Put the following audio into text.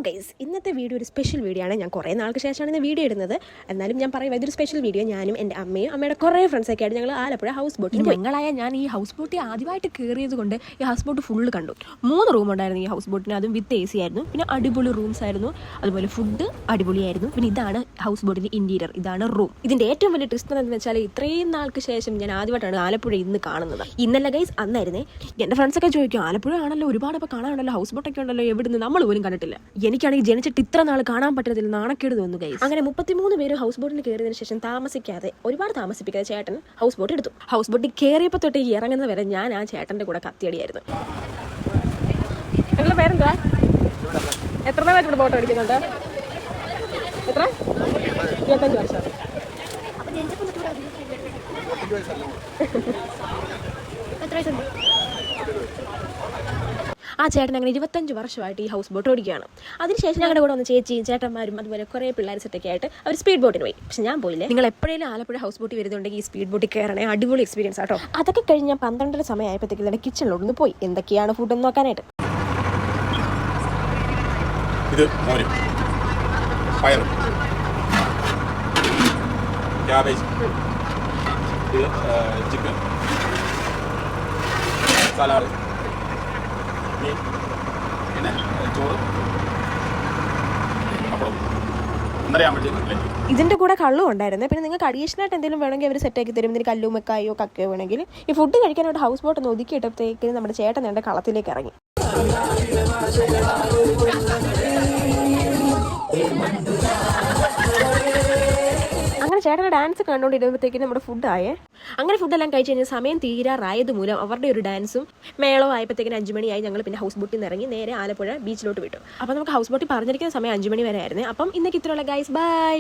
Guys, ഇന്നത്തെ video ഒരു special video ആണ്. ഞാൻ കുറേ നാൾക്ക് ശേഷമാണ് ഇന്ന് വീഡിയോ ഇടുന്നത്. എന്നാലും ഞാൻ പറയും ഇതൊരു സ്പെഷ്യൽ വീഡിയോ. ഞാനും എൻ്റെ അമ്മയും അമ്മയുടെ കുറേ ഫ്രണ്ട്സൊക്കെ ആയിട്ട് ഞങ്ങൾ ആലപ്പുഴ ഹൗസ് ബോട്ടിൽ ഞാൻ ഈ ഹൗസ് ബോട്ടിൽ ആദ്യമായിട്ട് കയറിയത് കൊണ്ട് ഈ ഹൗസ് ബോട്ട് ഫുള്ള് കണ്ടു. 3 റൂം ഉണ്ടായിരുന്നു ഈ ഹൗസ് ബോട്ടിന്. അതും വിത്ത് AC ആയിരുന്നു. പിന്നെ അടിപൊളി റൂംസ് ആയിരുന്നു. അതുപോലെ ഫുഡ് അടിപൊളിയായിരുന്നു. പിന്നെ ഇതാണ് ഹൗസ് ബോട്ടിൻ്റെ ഇൻറ്റീരിയർ, ഇതാണ് റൂം. ഇതിൻ്റെ ഏറ്റവും വലിയ ട്വിസ്റ്റ് എന്ന് വെച്ചാൽ ഇത്രയും നാൾക്ക് ശേഷം ഞാൻ ആദ്യമായിട്ടാണ് ആലപ്പുഴ ഇന്ന് കാണുന്നത്. ഇന്നല്ല ഗൈസ്, അന്നായിരുന്നേ. എൻ്റെ ഫ്രണ്ട്സൊക്കെ ചോദിക്കും, ആലപ്പുഴ ആണല്ലോ, ഒരുപാട് ഇപ്പോൾ കാണാനുണ്ടല്ലോ, ഹൗസ് ബോട്ടൊക്കെ ഉണ്ടല്ലോ, എവിടുന്ന് നമ്മൾ പോലും കണ്ടിട്ടില്ല. എനിക്കാണെങ്കിൽ ജനിച്ചിട്ട് ഇത്ര നാൾ കാണാൻ പറ്റുന്നതിൽ നാണക്കേട് തോന്നുന്നു ഗൈസ്. അങ്ങനെ 33 പേര് ഹൗസ് ബോട്ടിൽ കയറിയതിനു ശേഷം ഒരുപാട് താമസിപ്പിക്കാതെ ചേട്ടൻ ഹൗസ് ബോട്ട് എടുത്തു. ഹൗസ് ബോട്ടിൽ കയറിയപ്പോൾ തൊട്ട് ഇറങ്ങുന്ന വരെ ഞാൻ ആ ചേട്ടൻ്റെ കൂടെ കത്തിയടിയായിരുന്നു. നിങ്ങളുടെ പേരെന്താ? എത്ര നാളായിട്ട് ഇവിടെ ബോട്ട് ഓടിക്കുന്നുണ്ട്? എത്ര? 25 വർഷം. ആ ചേട്ടൻ അങ്ങനെ 25 വർഷമായിട്ട് ഈ ഹൗസ് ബോട്ട് ഓടിക്കുകയാണ്. അതിനുശേഷം ഞങ്ങളുടെ കൂടെ വന്ന ചേച്ചിയും ചേട്ടന്മാരും അതുപോലെ കുറേ പിള്ളേർ സെറ്റൊക്കെ ആയിട്ട് അവർ സ്പീഡ് ബോട്ടിന് പോയി. പക്ഷെ ഞാൻ പോയില്ലേ. നിങ്ങൾ എപ്പോഴേലും ആലപ്പുഴ ഹൗസ് ബോട്ടിൽ വരുന്നുണ്ടെങ്കിൽ ഈ സ്പീഡ് ബോട്ടിൽ കയറണേ, അടിപൊളി എക്സ്പീരിയൻസ് ആട്ടോ. അതൊക്കെ കഴിഞ്ഞ് ഞാൻ 12:30 സമയമായപ്പോഴത്തേക്കും തന്നെ കിച്ചണിലോട്ടൊന്ന് പോയി എന്തൊക്കെയാണ് ഫുഡ് നോക്കാനായിട്ട്. ഇത് മോര്, പയർ, ക്യാബേജ്, ഇത് ചിക്കൻ, സലാഡ്, പിന്നെ ചോറ്, പപ്പടം. ഇതിന്റെ കൂടെ കള്ളും ഉണ്ടായിരുന്നു. പിന്നെ നിങ്ങൾക്ക് അഡീഷണൽ ആയിട്ട് എന്തെങ്കിലും വേണമെങ്കിൽ അവർ സെറ്റാക്കി തരും. ഇതിന് കല്ലും മെക്കായോ കക്കയോ വേണമെങ്കിൽ. ഈ ഫുഡ് കഴിക്കാനായിട്ട് ഹൗസ് ബോട്ട് ഒന്ന് ഒതുക്കിയിട്ടപ്പോഴത്തേക്ക് നമ്മുടെ ചേട്ടൻ എൻ്റെ കളത്തിലേക്ക് ഇറങ്ങി. അങ്ങനെ ചേട്ടൻ്റെ ഡാൻസ് കണ്ടുകൊണ്ടിരുന്നപ്പോഴത്തേക്കും നമ്മുടെ ഫുഡായേ. അങ്ങനെ ഫുഡെല്ലാം കഴിച്ച് കഴിഞ്ഞാൽ സമയം തീരാറായത് മൂലം അവരുടെ ഒരു ഡാൻസും മേളവും ആയപ്പോഴത്തേക്കും 5 മണിയായി. ഞങ്ങൾ പിന്നെ ഹൗസ് ബോട്ടിൽ നിന്ന് ഇറങ്ങി നേരെ ആലപ്പുഴ ബീച്ചിലോട്ട് വിട്ടു. അപ്പോൾ നമുക്ക് ഹൗസ് ബോട്ടിൽ പറഞ്ഞിരിക്കുന്ന സമയം 5 മണി വരെ ആയിരുന്നു. അപ്പം ഇന്നേക്ക് ഇത്രയുള്ള ഗൈസ്, ബൈ.